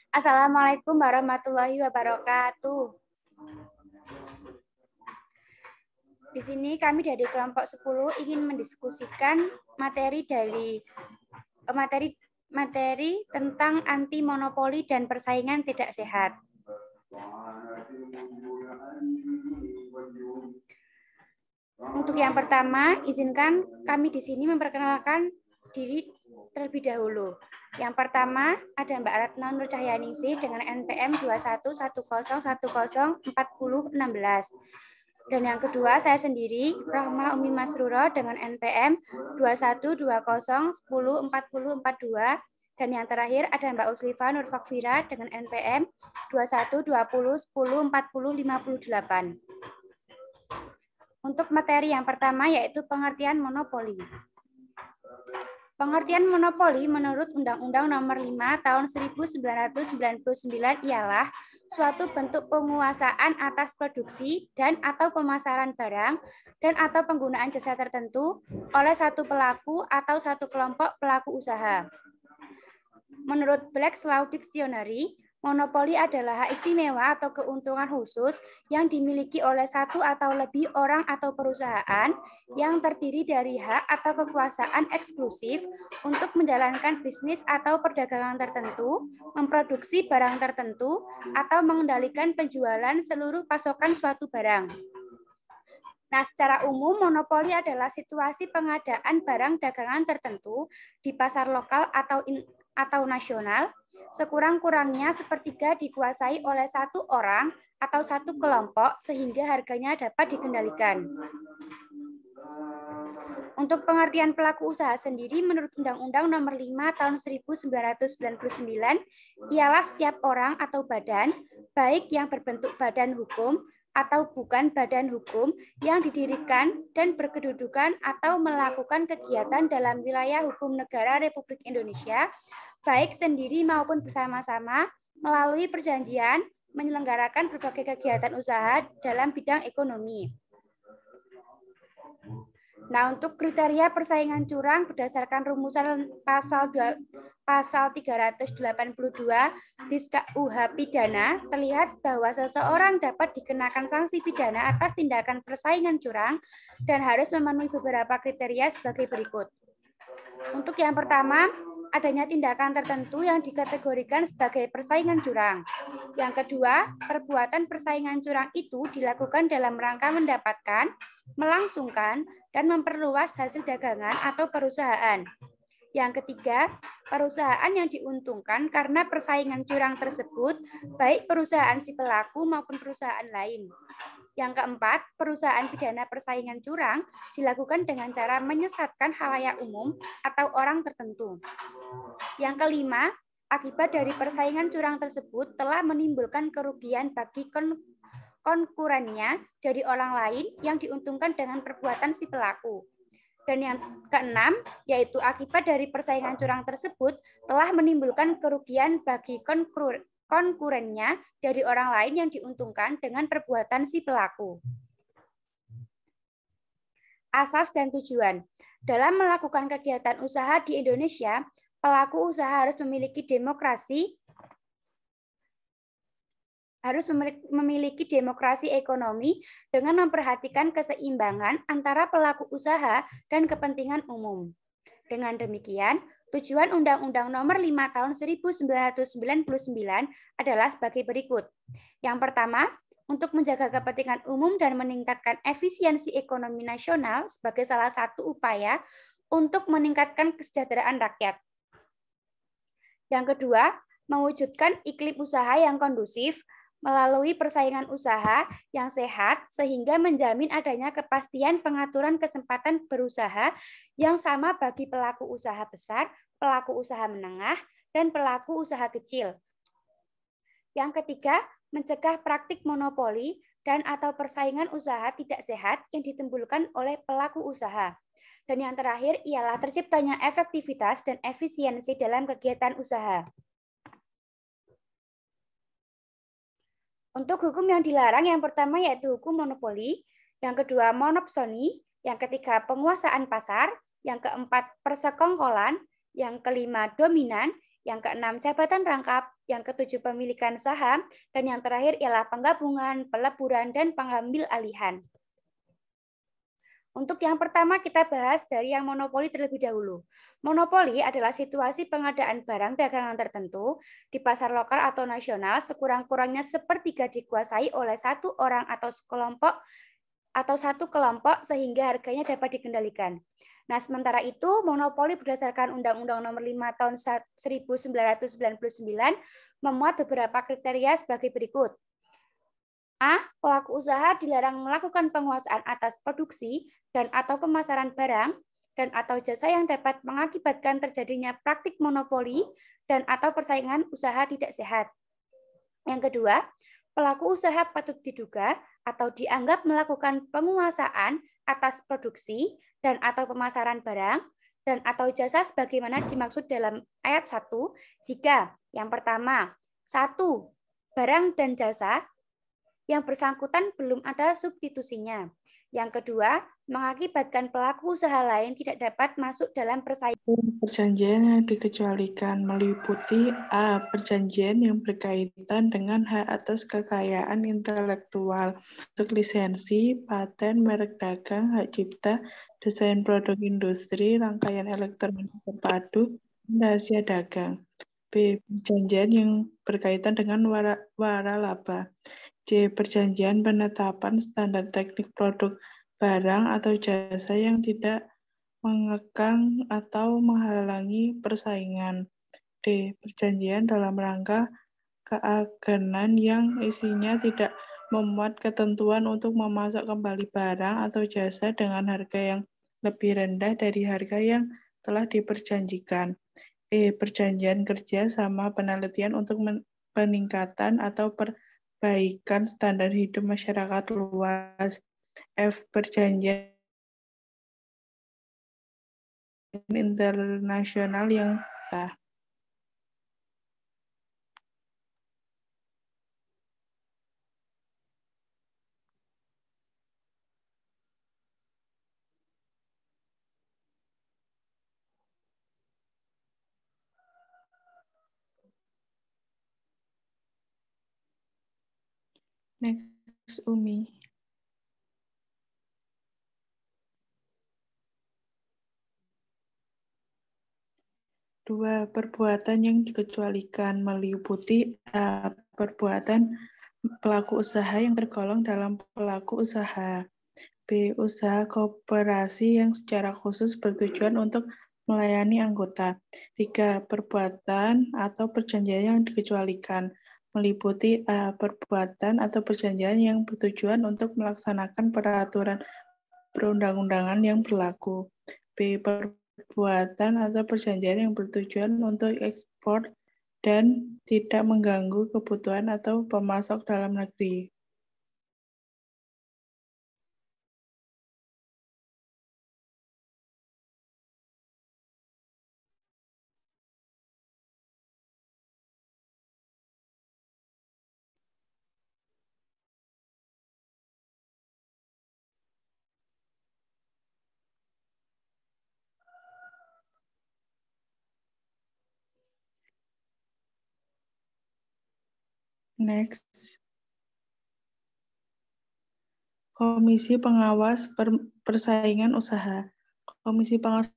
Assalamualaikum warahmatullahi wabarakatuh. Di sini kami dari kelompok 10 ingin mendiskusikan materi tentang anti monopoli dan persaingan tidak sehat. Untuk yang pertama, izinkan kami di sini memperkenalkan diri terlebih dahulu. Yang pertama ada Mbak Ratna Nur Cahyaningsih dengan NPM 2110104016. Dan yang kedua saya sendiri Rahma Umi Masruro dengan NPM 2120104042. Dan yang terakhir ada Mbak Uslifa Nur Fakfira dengan NPM 2120104058. Untuk materi yang pertama yaitu pengertian monopoli. Pengertian monopoli menurut Undang-Undang Nomor 5 Tahun 1999 ialah suatu bentuk penguasaan atas produksi dan atau pemasaran barang dan atau penggunaan jasa tertentu oleh satu pelaku atau satu kelompok pelaku usaha. Menurut Black's Law Dictionary, monopoli adalah hak istimewa atau keuntungan khusus yang dimiliki oleh satu atau lebih orang atau perusahaan yang terdiri dari hak atau kekuasaan eksklusif untuk menjalankan bisnis atau perdagangan tertentu, memproduksi barang tertentu, atau mengendalikan penjualan seluruh pasokan suatu barang. Nah, secara umum monopoli adalah situasi pengadaan barang dagangan tertentu di pasar lokal atau nasional, sekurang-kurangnya sepertiga dikuasai oleh satu orang atau satu kelompok sehingga harganya dapat dikendalikan. Untuk pengertian pelaku usaha sendiri menurut Undang-Undang Nomor 5 Tahun 1999 ialah setiap orang atau badan, baik yang berbentuk badan hukum atau bukan badan hukum yang didirikan dan berkedudukan atau melakukan kegiatan dalam wilayah hukum negara Republik Indonesia, baik sendiri maupun bersama-sama melalui perjanjian menyelenggarakan berbagai kegiatan usaha dalam bidang ekonomi. Nah, untuk kriteria persaingan curang berdasarkan rumusan pasal 382 bis KUH pidana terlihat bahwa seseorang dapat dikenakan sanksi pidana atas tindakan persaingan curang dan harus memenuhi beberapa kriteria sebagai berikut. Untuk yang pertama, adanya tindakan tertentu yang dikategorikan sebagai persaingan curang. Yang kedua, perbuatan persaingan curang itu dilakukan dalam rangka mendapatkan, melangsungkan, dan memperluas hasil dagangan atau perusahaan. Yang ketiga, perusahaan yang diuntungkan karena persaingan curang tersebut, baik perusahaan si pelaku maupun perusahaan lain. Yang keempat, perusahaan pidana persaingan curang dilakukan dengan cara menyesatkan khalayak umum atau orang tertentu. Yang kelima, akibat dari persaingan curang tersebut telah menimbulkan kerugian bagi konkurennya dari orang lain yang diuntungkan dengan perbuatan si pelaku. Dan yang keenam, yaitu akibat dari persaingan curang tersebut telah menimbulkan kerugian bagi konkurennya dari orang lain yang diuntungkan dengan perbuatan si pelaku. Asas dan tujuan. Dalam melakukan kegiatan usaha di Indonesia, pelaku usaha harus memiliki demokrasi ekonomi dengan memperhatikan keseimbangan antara pelaku usaha dan kepentingan umum. Dengan demikian, tujuan Undang-Undang Nomor 5 Tahun 1999 adalah sebagai berikut. Yang pertama, untuk menjaga kepentingan umum dan meningkatkan efisiensi ekonomi nasional sebagai salah satu upaya untuk meningkatkan kesejahteraan rakyat. Yang kedua, mewujudkan iklim usaha yang kondusif melalui persaingan usaha yang sehat sehingga menjamin adanya kepastian pengaturan kesempatan berusaha yang sama bagi pelaku usaha besar, pelaku usaha menengah, dan pelaku usaha kecil. Yang ketiga, mencegah praktik monopoli dan atau persaingan usaha tidak sehat yang ditimbulkan oleh pelaku usaha. Dan yang terakhir ialah terciptanya efektivitas dan efisiensi dalam kegiatan usaha. Untuk hukum yang dilarang, yang pertama yaitu hukum monopoli, yang kedua monopsoni, yang ketiga penguasaan pasar, yang keempat persekongkolan, yang kelima dominan, yang keenam jabatan rangkap, yang ketujuh pemilikan saham, dan yang terakhir ialah penggabungan, peleburan, dan pengambil alihan. Untuk yang pertama kita bahas dari yang monopoli terlebih dahulu. Monopoli adalah situasi pengadaan barang dagangan tertentu di pasar lokal atau nasional sekurang-kurangnya sepertiga dikuasai oleh satu orang atau satu kelompok sehingga harganya dapat dikendalikan. Nah, sementara itu monopoli berdasarkan Undang-Undang Nomor 5 Tahun 1999 memuat beberapa kriteria sebagai berikut. A. Pelaku usaha dilarang melakukan penguasaan atas produksi dan atau pemasaran barang dan atau jasa yang dapat mengakibatkan terjadinya praktik monopoli dan atau persaingan usaha tidak sehat. Yang kedua, pelaku usaha patut diduga atau dianggap melakukan penguasaan atas produksi dan atau pemasaran barang dan atau jasa sebagaimana dimaksud dalam ayat 1 jika yang pertama, 1. Barang dan jasa yang bersangkutan belum ada substitusinya. Yang kedua, mengakibatkan pelaku usaha lain tidak dapat masuk dalam persaingan. Perjanjian yang dikecualikan meliputi A. Perjanjian yang berkaitan dengan hak atas kekayaan intelektual untuk lisensi, paten, merek dagang, hak cipta, desain produk industri, rangkaian elektronik terpadu, dan rahasia dagang. B. Perjanjian yang berkaitan dengan waralaba. C. Perjanjian penetapan standar teknik produk barang atau jasa yang tidak mengekang atau menghalangi persaingan. D. Perjanjian dalam rangka keagenan yang isinya tidak memuat ketentuan untuk memasok kembali barang atau jasa dengan harga yang lebih rendah dari harga yang telah diperjanjikan. E. Perjanjian kerja sama penelitian untuk peningkatan atau perbaikan standar hidup masyarakat luas. F. Perjanjian internasional yang sah. Next, Umi. 2. Perbuatan yang dikecualikan meliputi A. Perbuatan pelaku usaha yang tergolong dalam pelaku usaha. B. Usaha koperasi yang secara khusus bertujuan untuk melayani anggota. 3. Perbuatan atau perjanjian yang dikecualikan meliputi A. Perbuatan atau perjanjian yang bertujuan untuk melaksanakan peraturan perundang-undangan yang berlaku. B. Perbuatan atau perjanjian yang bertujuan untuk ekspor dan tidak mengganggu kebutuhan atau pemasok dalam negeri. Next. Komisi Pengawas Persaingan Usaha. Komisi Pengawas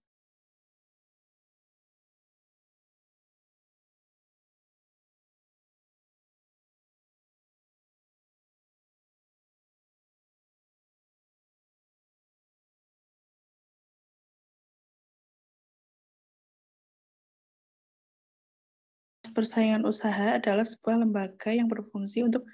Persaingan Usaha adalah sebuah lembaga yang berfungsi untuk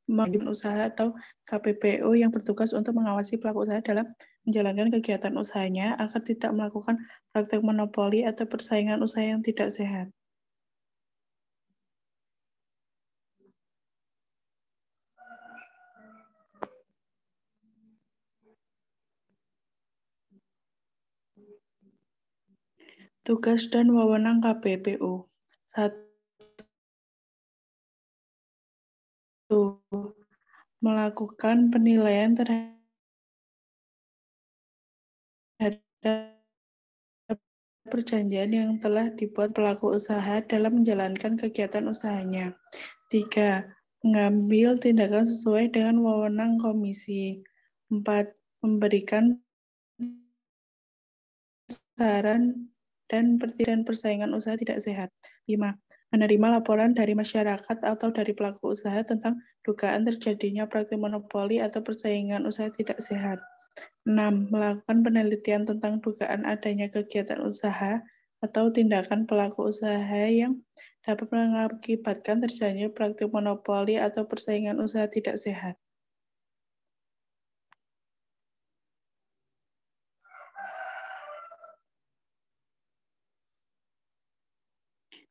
manajemen usaha atau KPPU yang bertugas untuk mengawasi pelaku usaha dalam menjalankan kegiatan usahanya agar tidak melakukan praktek monopoli atau persaingan usaha yang tidak sehat. Tugas dan wewenang KPPU. 1. Melakukan penilaian terhadap perjanjian yang telah dibuat pelaku usaha dalam menjalankan kegiatan usahanya. 3. Mengambil tindakan sesuai dengan wewenang komisi. 4. Memberikan saran dan persaingan usaha tidak sehat. 5. Menerima laporan dari masyarakat atau dari pelaku usaha tentang dugaan terjadinya praktik monopoli atau persaingan usaha tidak sehat. 6. Melakukan penelitian tentang dugaan adanya kegiatan usaha atau tindakan pelaku usaha yang dapat mengakibatkan terjadinya praktik monopoli atau persaingan usaha tidak sehat.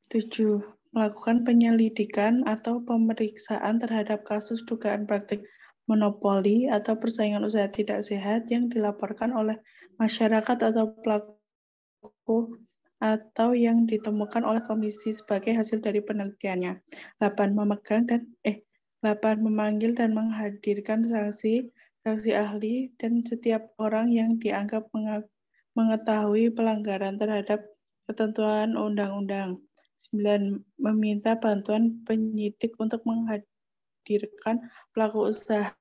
7. Melakukan penyelidikan atau pemeriksaan terhadap kasus dugaan praktik monopoli atau persaingan usaha tidak sehat yang dilaporkan oleh masyarakat atau pelaku atau yang ditemukan oleh komisi sebagai hasil dari penelitiannya. 8. Memanggil dan menghadirkan saksi ahli dan setiap orang yang dianggap mengetahui pelanggaran terhadap ketentuan undang-undang. 9. Meminta bantuan penyidik untuk menghadirkan pelaku usaha,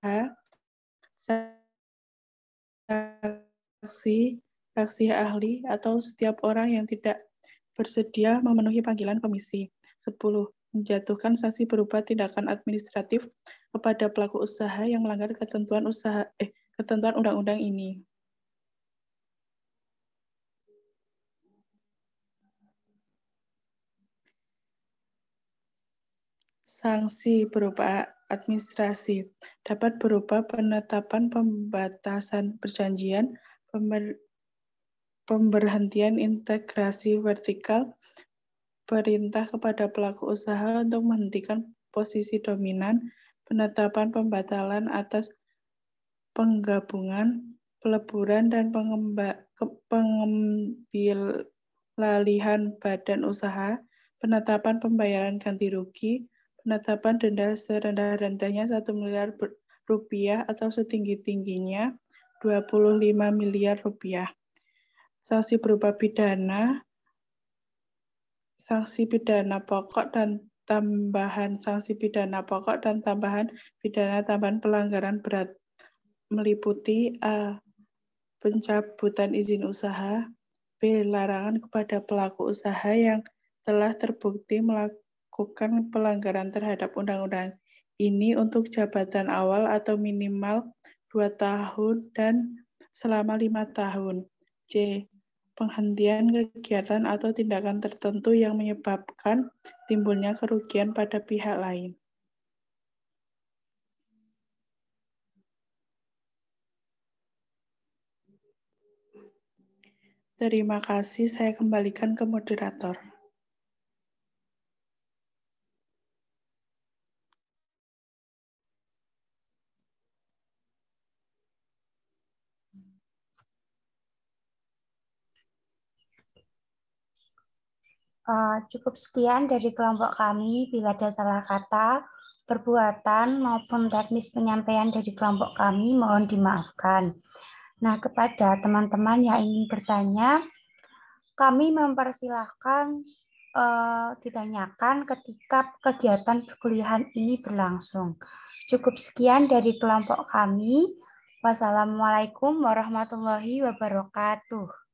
saksi ahli, atau setiap orang yang tidak bersedia memenuhi panggilan komisi. 10. Menjatuhkan sanksi berupa tindakan administratif kepada pelaku usaha yang melanggar ketentuan undang-undang ini. Sanksi berupa administrasi dapat berupa penetapan pembatasan perjanjian, pemberhentian integrasi vertikal, perintah kepada pelaku usaha untuk menghentikan posisi dominan, penetapan pembatalan atas penggabungan, peleburan, dan pengambilalihan badan usaha, penetapan pembayaran ganti rugi, penetapan denda serendah-rendahnya 1 miliar rupiah atau setinggi-tingginya 25 miliar rupiah. Sanksi berupa pidana, sanksi pidana pokok dan tambahan sanksi pidana pokok dan tambahan pidana tambahan pelanggaran berat meliputi A. Pencabutan izin usaha, B. Larangan kepada pelaku usaha yang telah terbukti melakukan pelanggaran terhadap undang-undang ini untuk jabatan awal atau minimal 2 tahun dan selama 5 tahun. C. Penghentian kegiatan atau tindakan tertentu yang menyebabkan timbulnya kerugian pada pihak lain. Terima kasih, saya kembalikan ke moderator. Cukup sekian dari kelompok kami. Bila ada salah kata, perbuatan, maupun teknis penyampaian dari kelompok kami, mohon dimaafkan. Nah, kepada teman-teman yang ingin bertanya, kami mempersilahkan ditanyakan ketika kegiatan perkuliahan ini berlangsung. Cukup sekian dari kelompok kami. Wassalamualaikum warahmatullahi wabarakatuh.